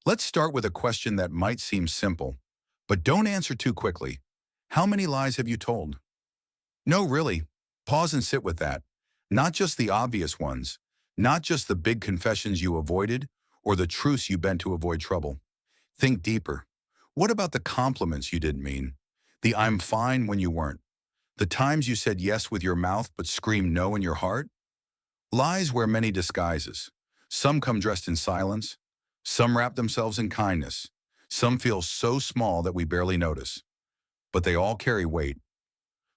Let's start with a question that might seem simple, but don't answer too quickly. How many lies have you told? No, really. Pause and sit with that. Not just the obvious ones, not just the big confessions you avoided or the truths you bent to avoid trouble. Think deeper. What about the compliments you didn't mean? The I'm fine when you weren't? The times you said yes with your mouth but screamed no in your heart? Lies wear many disguises. Some come dressed in silence. Some wrap themselves in kindness. Some feel so small that we barely notice. But they all carry weight.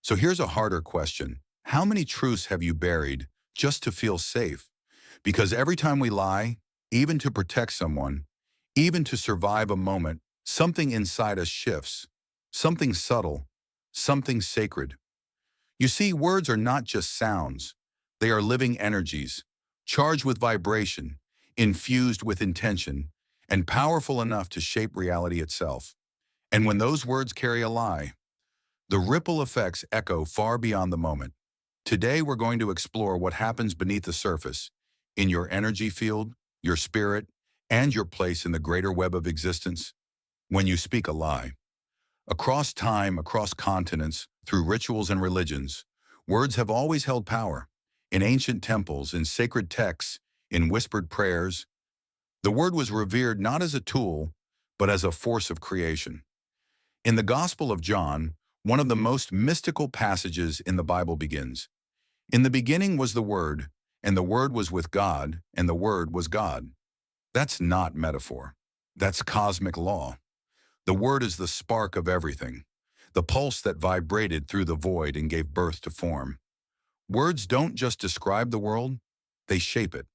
So here's a harder question. How many truths have you buried just to feel safe? Because every time we lie, even to protect someone, even to survive a moment, something inside us shifts. Something subtle, something sacred. You see, words are not just sounds. They are living energies, charged with vibration, infused with intention, and powerful enough to shape reality itself. And when those words carry a lie, the ripple effects echo far beyond the moment. Today, we're going to explore what happens beneath the surface, in your energy field, your spirit, and your place in the greater web of existence when you speak a lie. Across time, across continents, through rituals and religions, words have always held power. In ancient temples, in sacred texts, in whispered prayers, the word was revered not as a tool, but as a force of creation. In the Gospel of John, one of the most mystical passages in the Bible begins, "In the beginning was the Word, and the Word was with God, and the Word was God." That's not metaphor. That's cosmic law. The Word is the spark of everything, the pulse that vibrated through the void and gave birth to form. Words don't just describe the world, they shape it.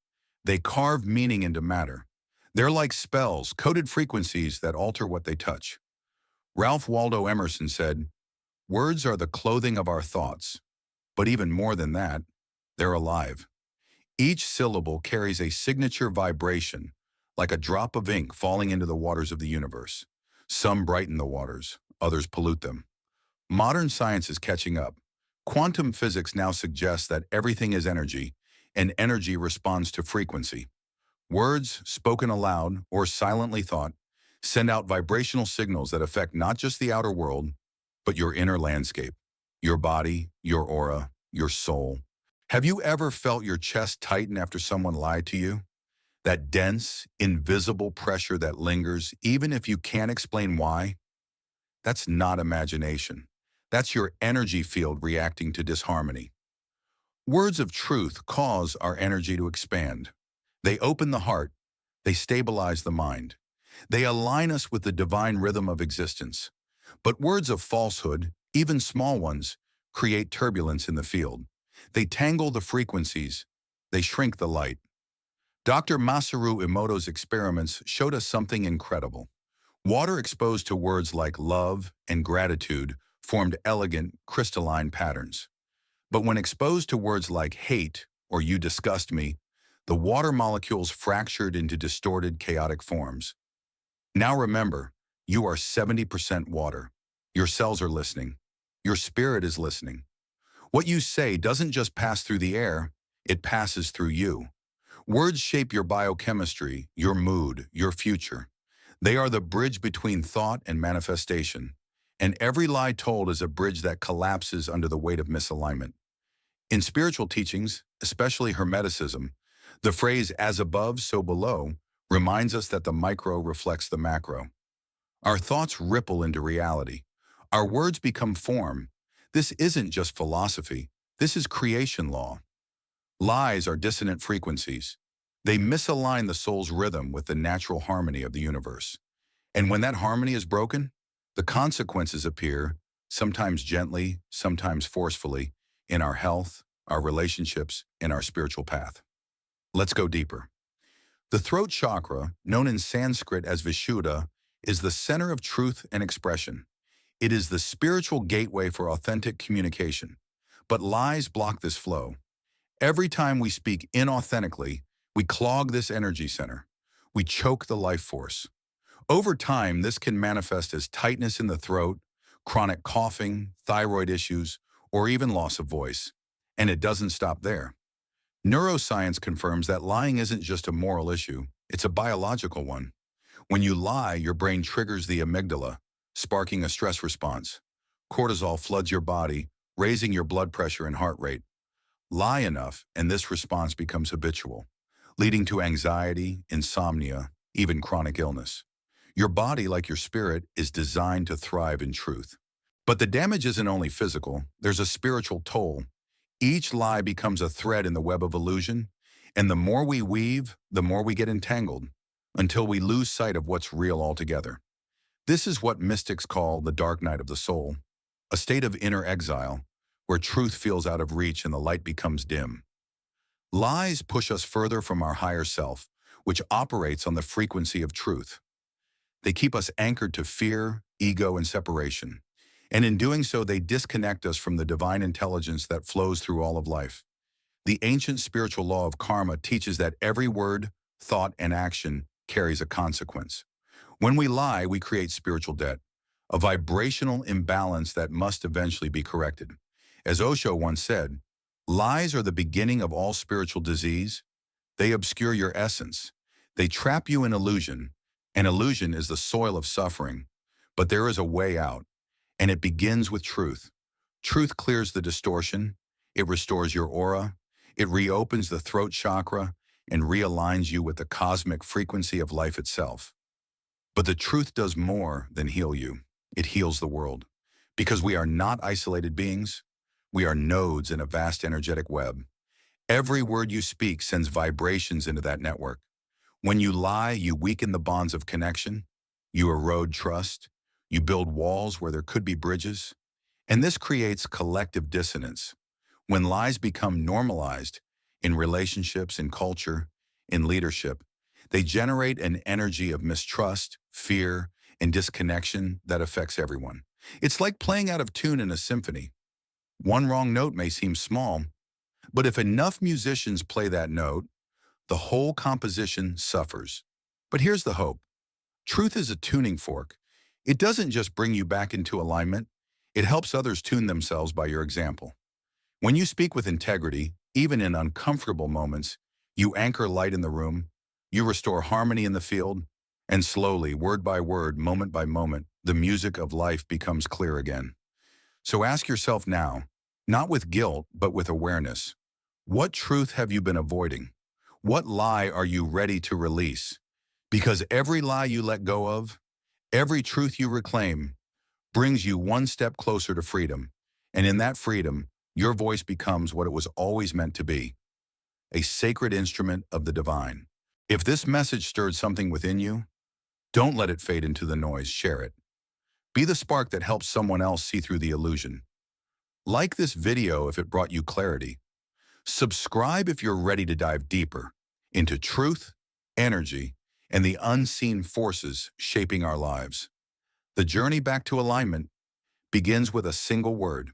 They carve meaning into matter. They're like spells, coded frequencies that alter what they touch. Ralph Waldo Emerson said, "Words are the clothing of our thoughts, but even more than that, they're alive." Each syllable carries a signature vibration, like a drop of ink falling into the waters of the universe. Some brighten the waters, others pollute them. Modern science is catching up. Quantum physics now suggests that everything is energy, and energy responds to frequency. Words, spoken aloud or silently thought, send out vibrational signals that affect not just the outer world, but your inner landscape, your body, your aura, your soul. Have you ever felt your chest tighten after someone lied to you? That dense, invisible pressure that lingers even if you can't explain why? That's not imagination. That's your energy field reacting to disharmony. Words of truth cause our energy to expand. They open the heart. They stabilize the mind. They align us with the divine rhythm of existence. But words of falsehood, even small ones, create turbulence in the field. They tangle the frequencies. They shrink the light. Dr. Masaru Emoto's experiments showed us something incredible. Water exposed to words like love and gratitude formed elegant, crystalline patterns. But when exposed to words like hate or you disgust me, the water molecules fractured into distorted, chaotic forms. Now remember, you are 70% water. Your cells are listening. Your spirit is listening. What you say doesn't just pass through the air, it passes through you. Words shape your biochemistry, your mood, your future. They are the bridge between thought and manifestation. And every lie told is a bridge that collapses under the weight of misalignment. In spiritual teachings, especially Hermeticism, the phrase "as above, so below" reminds us that the micro reflects the macro. Our thoughts ripple into reality. Our words become form. This isn't just philosophy. This is creation law. Lies are dissonant frequencies. They misalign the soul's rhythm with the natural harmony of the universe. And when that harmony is broken, the consequences appear, sometimes gently, sometimes forcefully, in our health, our relationships, and our spiritual path. Let's go deeper. The throat chakra, known in Sanskrit as Vishuddha, is the center of truth and expression. It is the spiritual gateway for authentic communication. But lies block this flow. Every time we speak inauthentically, we clog this energy center. We choke the life force. Over time, this can manifest as tightness in the throat, chronic coughing, thyroid issues, or even loss of voice. And it doesn't stop there. Neuroscience confirms that lying isn't just a moral issue, it's a biological one. When you lie, your brain triggers the amygdala, sparking a stress response. Cortisol floods your body, raising your blood pressure and heart rate. Lie enough, and this response becomes habitual, leading to anxiety, insomnia, even chronic illness. Your body, like your spirit, is designed to thrive in truth. But the damage isn't only physical, there's a spiritual toll. Each lie becomes a thread in the web of illusion, and the more we weave, the more we get entangled, until we lose sight of what's real altogether. This is what mystics call the dark night of the soul, a state of inner exile, where truth feels out of reach and the light becomes dim. Lies push us further from our higher self, which operates on the frequency of truth. They keep us anchored to fear, ego, and separation. And in doing so, they disconnect us from the divine intelligence that flows through all of life. The ancient spiritual law of karma teaches that every word, thought, and action carries a consequence. When we lie, we create spiritual debt, a vibrational imbalance that must eventually be corrected. As Osho once said, lies are the beginning of all spiritual disease. They obscure your essence. They trap you in illusion, and illusion is the soil of suffering. But there is a way out, and it begins with truth. Truth clears the distortion. It restores your aura. It reopens the throat chakra and realigns you with the cosmic frequency of life itself. But the truth does more than heal you. It heals the world. Because we are not isolated beings. We are nodes in a vast energetic web. Every word you speak sends vibrations into that network. When you lie, you weaken the bonds of connection. You erode trust. You build walls where there could be bridges. And this creates collective dissonance. When lies become normalized in relationships, in culture, in leadership, they generate an energy of mistrust, fear, and disconnection that affects everyone. It's like playing out of tune in a symphony. One wrong note may seem small, but if enough musicians play that note, the whole composition suffers. But here's the hope. Truth is a tuning fork. It doesn't just bring you back into alignment, it helps others tune themselves by your example. When you speak with integrity, even in uncomfortable moments, you anchor light in the room, you restore harmony in the field, and slowly, word by word, moment by moment, the music of life becomes clear again. So ask yourself now, not with guilt, but with awareness, what truth have you been avoiding? What lie are you ready to release? Because every lie you let go of, every truth you reclaim, brings you one step closer to freedom. And in that freedom, your voice becomes what it was always meant to be, a sacred instrument of the divine. If this message stirred something within you, don't let it fade into the noise, share it. Be the spark that helps someone else see through the illusion. Like this video if it brought you clarity. Subscribe if you're ready to dive deeper into truth, energy, and the unseen forces shaping our lives. The journey back to alignment begins with a single word: